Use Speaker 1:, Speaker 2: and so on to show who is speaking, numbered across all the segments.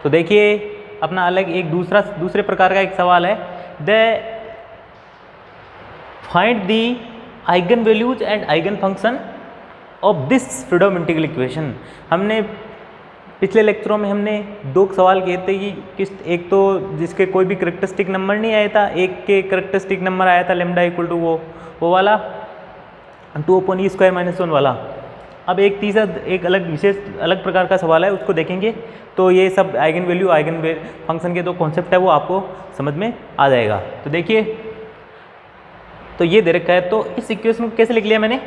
Speaker 1: तो देखिए अपना अलग एक दूसरे प्रकार का एक सवाल है, find the eigen values and eigen function of this freedom integral equation. हमने पिछले लेक्चरों में हमने दो सवाल किए थे कि एक तो जिसके कोई भी करेक्टरिस्टिक नंबर नहीं आया था, एक के करेक्टरिस्टिक नंबर आया था लैम्डा इक्वल टू वो वाला 2/e² - 1 वाला। अब एक तीसरा एक अलग प्रकार का सवाल है, उसको देखेंगे तो ये सब आइगन वैल्यू आइगन फंक्शन के जो कॉन्सेप्ट है वो आपको समझ में आ जाएगा। तो देखिए, तो ये दे रखा है, तो इस इक्वेशन को कैसे लिख लिया मैंने,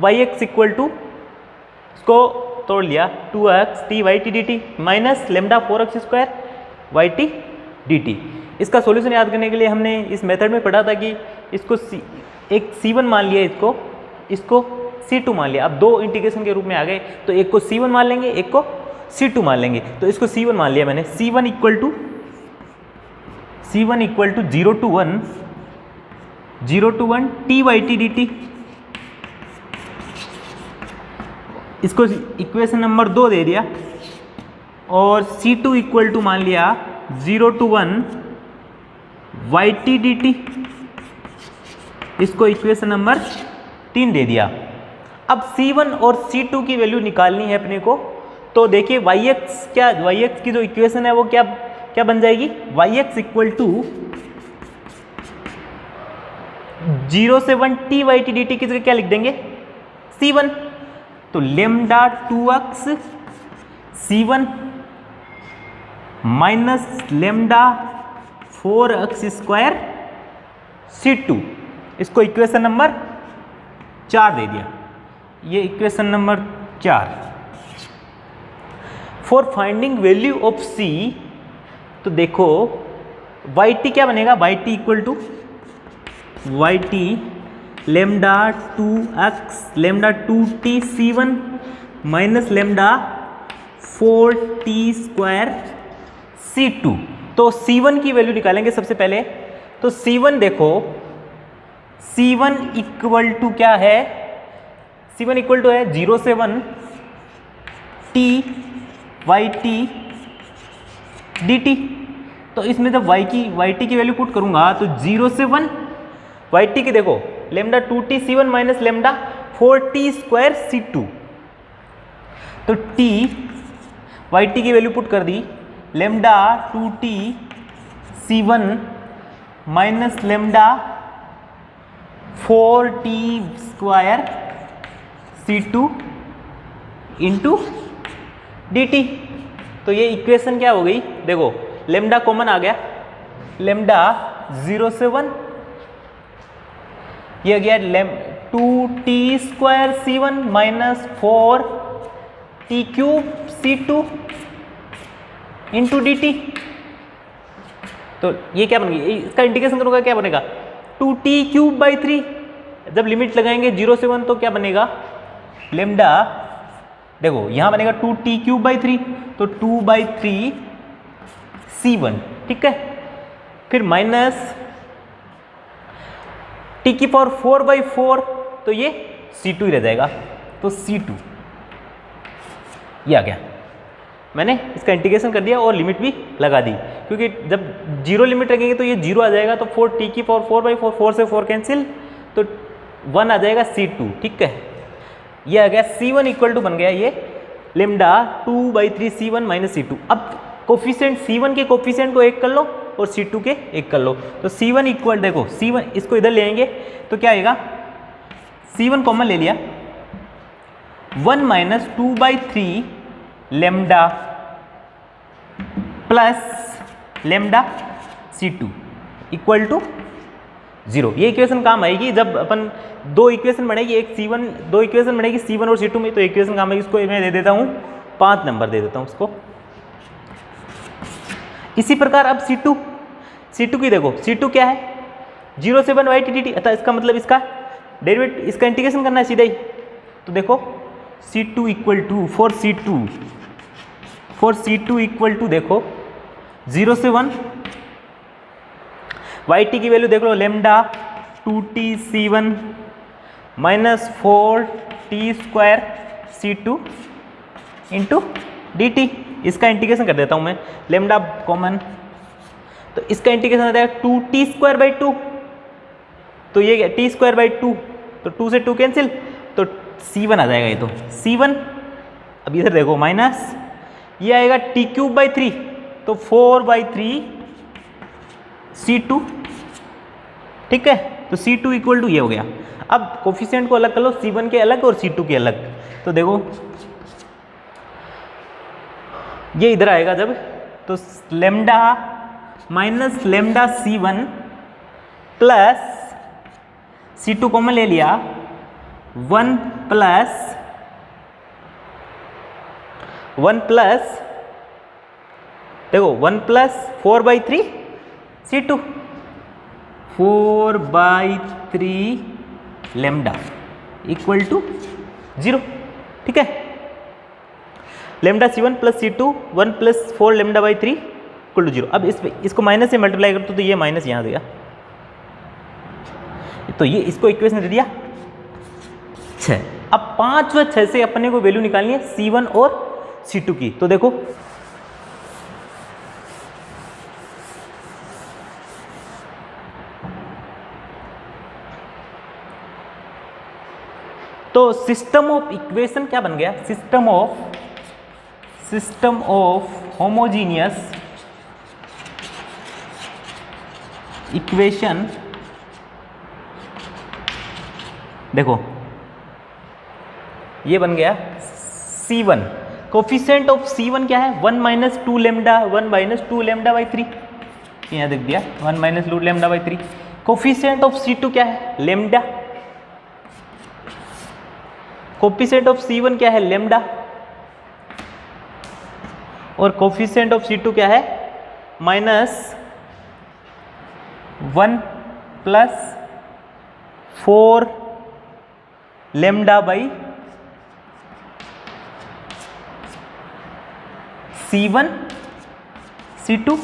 Speaker 1: yx इक्वल टू, इसको तोड़ लिया 2x t yt dt minus lambda 4x² yt dt। इसका सॉल्यूशन याद करने के लिए हमने इस मेथड में पढ़ा था कि इसको एक c1 मान लिया, इसको c2 मान लिया। अब दो इंटीग्रेशन के रूप में आ गए, तो एक को c1 मान लेंगे, एक को c2 मान लेंगे। तो इसको c1 मान लिया मैंने, c1 equal to 0 to 1 t yt dt। इसको इक्वेशन नंबर 2 दे दिया, और c2 इक्वल टू मान लिया 0 to 1 yt dt। इसको इक्वेशन नंबर 3 दे दिया। अब c1 और c2 की वैल्यू निकालनी है अपने को। तो देखिए yx की जो इक्वेशन है वो क्या बन जाएगी, yx इक्वल टू 0 से 1 t yt dt की जगह क्या लिख देंगे, c1। तो lambda 2x c1 minus lambda 4x² c2। इसको इक्वेशन नंबर 4 दे दिया, ये equation number 4। For finding value of c, तो देखो yt क्या बनेगा, yt equal to yt lambda 2x lambda 2t c1 minus lambda 4t² c2। तो c1 की वैल्यू निकालेंगे सबसे पहले। तो c1 देखो, c1 इक्वल टू क्या है, c1 इक्वल टू है 0 से 1 t yt dt। तो इसमें जब yt की वैल्यू पुट करूंगा तो 0 से 1 yt की देखो lambda 2t c1 minus lambda 4t² c2। तो t yt की वैल्यू पुट कर दी, lambda 2t c1 minus lambda 4t² c2 into dt। तो ये इक्वेशन क्या हो गई, देखो लेमडा कॉमन आ गया, लेमडा 0 से 1, ये गया 2t² c1 minus 4t³ c2 into dt। तो ये क्या बन गई, इसका इंटीग्रेशन करूंगा क्या बनेगा, 2t³/3। जब लिमिट लगाएंगे 0 से 1 तो क्या बनेगा, लेमडा देखो यहां बनेगा 2t³/3, तो 2/3 c1, ठीक है। फिर माइनस t की पावर 4/4, तो ये c2 ही रह जाएगा। तो c2 ये आ गया, मैंने इसका इंटीग्रेशन कर दिया और लिमिट भी लगा दी, क्योंकि जब 0 लिमिट रखेंगे तो ये 0 आ जाएगा। तो 4t की पावर 4/4, 4 से 4 कैंसिल, तो 1 आ जाएगा c2, ठीक है। ये आ गया c1 इक्वल टू बन गया ये लेमडा 2/3 c1 माइनस c2। अब कोफिशिएंट c1 के कोफिशिएंट को 1 कर लो और c2 के 1 कर लो। तो c1 इक्वल, देखो c1 इसको इधर ले आएंगे तो क्या आएगा, c1 कॉमन ले लिया, 1 minus 2/3 lambda plus lambda c2 equal to 0। ये इक्वेशन काम आएगी जब अपन दो इक्वेशन बनेगी, दो इक्वेशन बनेगी c1 और c2 में, तो इक्वेशन काम आएगी। इसको मैं दे देता हूँ 5 नंबर दे देता हूँ इसको। इसी प्रकार अब c2 की देखो, c2 क्या है, 0 से 1 yt dt, अतः इसका मतलब इसका डेरिवेटिव, इसका इंटीग्रेशन करना है सीधा ही। तो देखो c2 equal to for c2 equal to देखो 0 से 1 yt की वैल्यू देख लो, lambda 2t c1 minus 4t² c2 into dt। इसका इंटीग्रेशन कर देता हूँ मैं, लेमडा कॉमन, तो इसका इंटीग्रेशन आ जाएगा 2t²/2, तो ये t²/2, तो 2 से 2 कैंसिल, तो c1 आ जाएगा ये, तो c1। अब इधर देखो माइनस, ये आएगा t³/3, तो 4/3 c2, ठीक है, तो c2 इक्वल टू ये हो गया। अब कोफिशिएंट को अलग कर लो, c1 के अलग और c2 के अलग, तो देखो ये इधर आएगा जब, तो lambda minus lambda c1 plus c2 common ले लिया, 1 प्लस देखो 1 plus 4/3 c2, 4/3 lambda equal to 0, ठीक है। Lambda c1 plus c2 1 plus 4 लेमडा/3 इक्वल टू 0। अब इसको माइनस से मल्टीप्लाई कर तो ये माइनस यहाँ देगा, तो ये इसको इक्वेशन दे दिया 6। अब 5 व 6 से अपने को वैल्यू निकालनी है c1 और c2 की, तो देखो तो सिस्टम ऑफ इक्वेशन क्या बन गया, सिस्टम ऑफ होमोजीनियस इक्वेशन। देखो ये बन गया c1, कोफिशिएंट ऑफ c1 क्या है, 1 माइनस 2 लेमडा, 1 माइनस 2 लेमडा/3, यहाँ देख दिया 1 माइनस 2 लेमडा/3। कोफिशिएंट ऑफ c2 क्या है, लेमडा। कोफिशिएंट ऑफ c1 क्या है, लेमडा, और कोफिशिएंट ऑफ c2 क्या है, -1 प्लस 4 लेमडा/c1 c2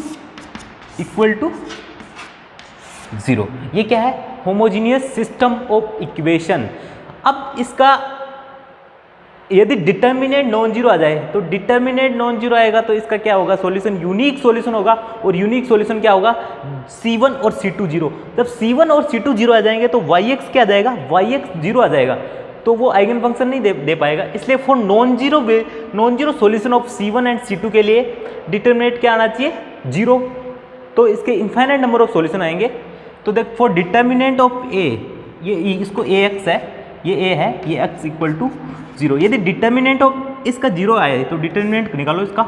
Speaker 1: इक्वल टू 0। ये क्या है, होमोजीनियस सिस्टम ऑफ इक्वेशन। अब इसका यदि डिटर्मिनेंट नॉन जीरो आ जाए, तो डिटर्मिनेंट नॉन जीरो आएगा तो इसका क्या होगा, सॉल्यूशन यूनिक सॉल्यूशन होगा, और यूनिक सॉल्यूशन क्या होगा, c1 और c2 0। जब c1 और c2 0 आ जाएंगे तो yx क्या आ जाएगा, yx 0 आ जाएगा, तो वो आइगन फंक्शन नहीं दे पाएगा। इसलिए for non zero solution of c1 and c2 के लिए डिटर्मिनेंट क्या आना चाहिए, 0, तो इसके इनफाइनाइट नंबर ऑफ सॉल्यूशन आएंगे। तो देख फॉर डिटर्मिनेंट ऑफ a, ये इसको ax है, ये a है, ये x इक्वल टू 0। यदि डिटर्मिनेंट ऑफ इसका 0 आए तो डिटर्मिनेंट निकालो इसका,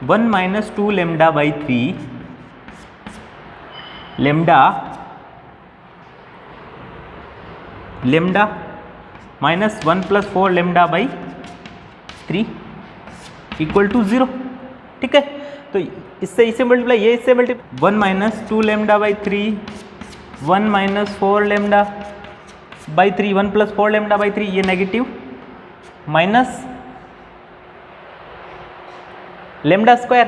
Speaker 1: 1 माइनस 2 लेमडा/3 लेमडा माइनस 1 प्लस 4 लेमडा/3 इक्वल टू 0, ठीक है। तो इससे मल्टीप्लाई, ये इससे मल्टीप्लाई, 1 माइनस 2 लेमडा/3 1 माइनस 4 लेमडा/3 1 प्लस 4 लेमडा/3, ये नेगेटिव, माइनस लेमडा स्क्वायर,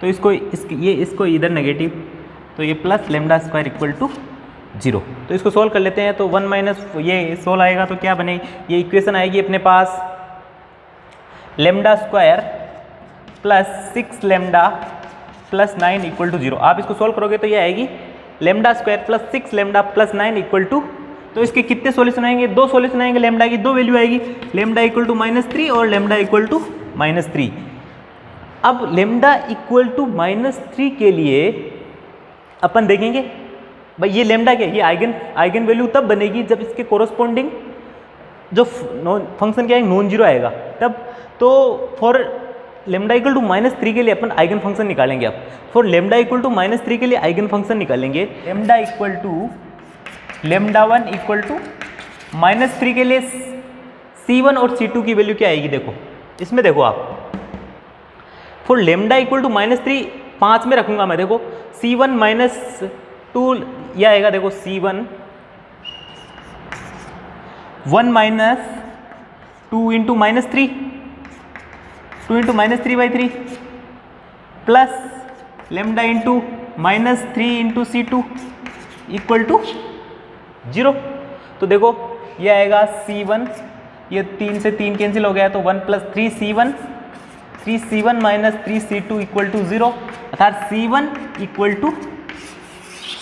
Speaker 1: तो इसको इधर नेगेटिव, तो ये plus lambda square equal to 0। तो इसको सोल्व कर लेते हैं, तो 1 माइनस ये सोल्व आएगा तो क्या बनेगी, ये इक्वेशन आएगी अपने पास, lambda square plus 6 lambda plus 9 equal to 0। आप इसको सोल्व करोगे तो ये आएगी lambda square plus 6 lambda plus 9 equal to, तो इसके कितने सॉल्यूशन आएंगे, 2 सॉल्यूशन आएंगे, लेमडा की 2 वैल्यू आएगी, लेमडा इक्वल टू -3 और लेमडा इक्वल टू -3। अब लेमडा इक्वल टू -3 के लिए अपन देखेंगे भाई ये लेमडा क्या है, ये आइगन वैल्यू तब बनेगी जब इसके कोरस्पॉन्डिंग जो फंक्शन क्या है, नॉन जीरो आएगा तब। तो फॉर लेमडा इक्वल टू -3 के लिए अपन आइगन फंक्शन निकालेंगे। अब फॉर लेमडा इक्वल टू -3 के लिए आइगन फंक्शन निकालेंगे, लेमडा इक्वल टू लेमडा1 इक्वल टू -3 के लिए c1 और c2 की वैल्यू क्या आएगी, देखो इसमें देखो आप, फॉर लेमडा इक्वल टू -3 5 में रखूंगा मैं, देखो c1 -2 यह आएगा, देखो c1 1 minus 2 into -3 2 into -3/3 plus lambda into -3 into c2 equal to 0। तो देखो ये आएगा c1, ये 3 से 3 कैंसिल हो गया, तो 1 plus 3 c1 3c1 minus 3c2 equal to 0, अर्थात c1 इक्वल टू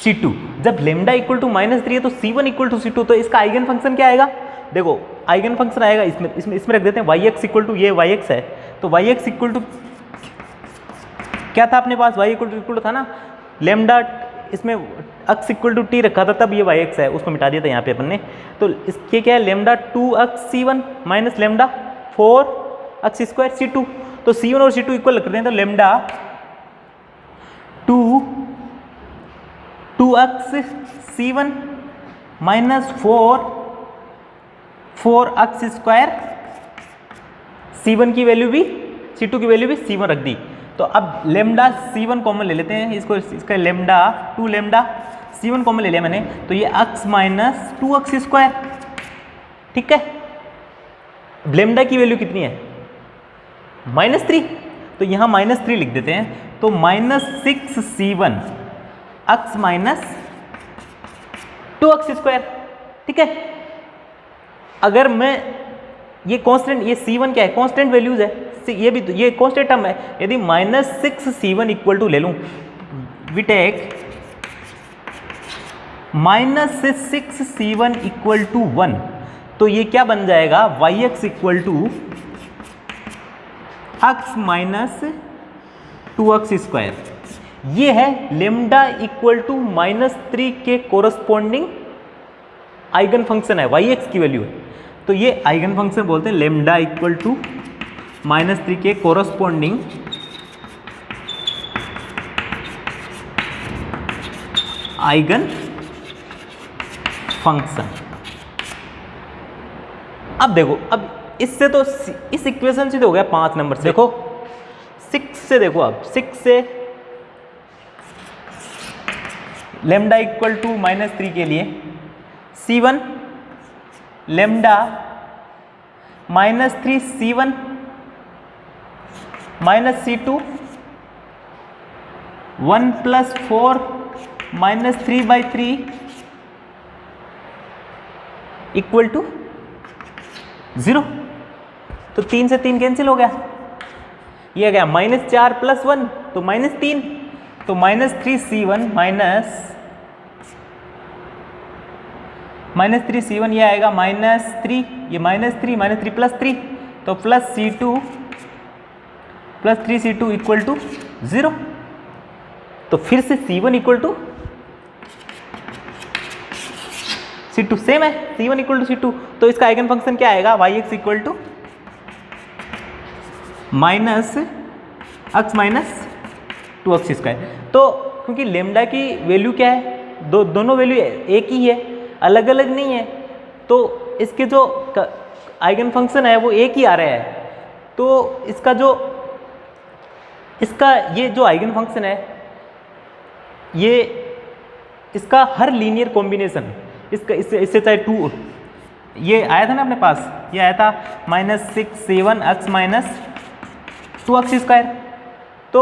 Speaker 1: c2। जब लेमडा इक्वल टू -3 है तो c1 इक्वल टू c2, तो इसका आइगन फंक्शन क्या आएगा? देखो आइगन फंक्शन आएगा इसमें रख देते हैं yx इक्वल टू, ये yx है तो yx इक्वल टू क्या था अपने पास? y इक्वल टू था ना, लेमडा इसमें अक्स इक्वल टू टी रखा था, तब ये yx है, उसको मिटा दिया था यहाँ पे अपन ने। तो इसके क्या है? लेमडा 2 अक्स c1 माइनस लेमडा 4 अक्स स्क्वायर c2। तो c1 और c2 इक्वल रख रहे हैं, तो लेमडा 2 अक्स c1 माइनस 4 अक्स स्क्वायर, c1 की वैल्यू भी c2 की वैल्यू भी c1 रख दी। तो अब लेमडा c1 कॉमन ले लेते हैं, इसका लेमडा 2 लेमडा c1 कॉमन ले लिया मैंने, तो ये अक्स माइनस 2 अक्स स्क्वायर, ठीक है। लेमडा की वैल्यू कितनी है? -3, तो यहाँ -3 लिख देते हैं, तो -6c1 अक्स माइनस 2 अक्स स्क्वायर, ठीक है। अगर मैं ये कांस्टेंट, ये c1 क्या है? कांस्टेंट वैल्यूज है, ये भी ये कांस्टेंट टर्म है। यदि -6c1 इक्वल टू ले लूँ, we take -6c1 equal to 1, तो ये क्या बन जाएगा? yx equal to x minus 2 x square. ये है लेमडा इक्वल टू -3 के कोरस्पॉन्डिंग आइगन फंक्शन है, yx की वैल्यू है। तो ये आइगन फंक्शन बोलते हैं लेमडा इक्वल टू -3 के कोरस्पॉन्डिंग आइगन फंक्शन। अब देखो, अब इससे तो इस इक्वेशन से तो हो गया 5 नंबर से। देखो 6 से, देखो अब 6 से लेमडा इक्वल टू -3 के लिए c1 lambda -3c1 minus c2 1 + 4 -3/3 equal to 0। तो 3 से 3 कैंसिल हो गया, ये गया -4 + 1 तो -3, तो -3c1 -3c1 ये आएगा -3, ये -3 + 3 तो +c2 + 3c2 इक्वल टू 0। तो फिर से c1 equal to c2 same है, c1 इक्वल टू c2। तो इसका आइगन फंक्शन क्या आएगा? yx equal to x minus 2 x square. तो क्योंकि लेमडा की वैल्यू क्या है? दोनों वैल्यू एक ही है, अलग अलग नहीं है, तो इसके जो आइगन फंक्शन है वो एक ही आ रहा है। तो इसका ये जो आइगन फंक्शन है, ये इसका हर लीनियर कॉम्बिनेशन, इसका इससे चाहे 2 ये आया था ना अपने पास, ये आया था -6c1 अक्स माइनस 2 अक्स स्क्वायर। तो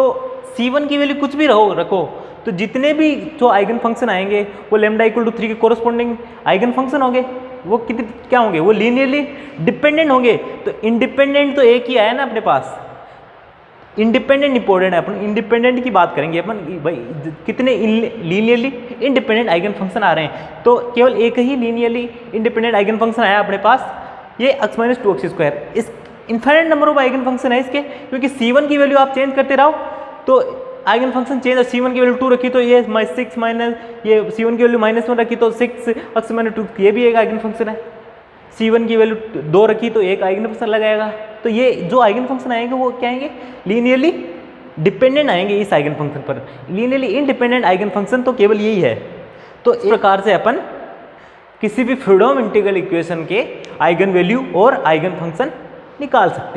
Speaker 1: c1 की वैल्यू कुछ भी रखो, तो जितने भी जो आइगन फंक्शन आएंगे वो लेमडा इक्वल टू 3 के कोरस्पॉन्डिंग आइगन फंक्शन होंगे। वो क्या होंगे? वो लीनियरली डिपेंडेंट होंगे। तो इंडिपेंडेंट तो एक ही आया ना अपने पास, इंडिपेंडेंट इंपॉर्टेंट है। अपन इंडिपेंडेंट की बात करेंगे अपन, भाई कितने लीनियरली इंडिपेंडेंट आइगन फंक्शन आ रहे हैं। तो केवल एक ही लीनियरली इंडिपेंडेंट आइगन फंक्शन आया अपने पास, ये अक्स माइनस 2 अक्स स्क्वायर। इस infinite number of eigen function है इसके, क्योंकि c1 की वैल्यू आप चेंज करते रहो तो आइगन फंक्शन चेंज। और c1 की वैल्यू 2 रखी तो ये 6 माइनस, ये c1 की वैल्यू -1 रखी तो 6 अक्स माइनस 2, ये भी एक आइगन फंक्शन है। c1 की वैल्यू 2 रखी तो एक आइगन फंक्शन लगाएगा। तो ये जो आइगन फंक्शन आएंगे वो क्या आएंगे? लीनियरली डिपेंडेंट आएंगे इस आइगन फंक्शन पर। लीनियरली इंडिपेंडेंट आइगन फंक्शन तो केवल यही है। तो इस प्रकार से अपन किसी भी फ्रीडम इंटीग्रल इक्वेशन के आइगन वैल्यू और आइगन फंक्शन निकाल सकते हैं।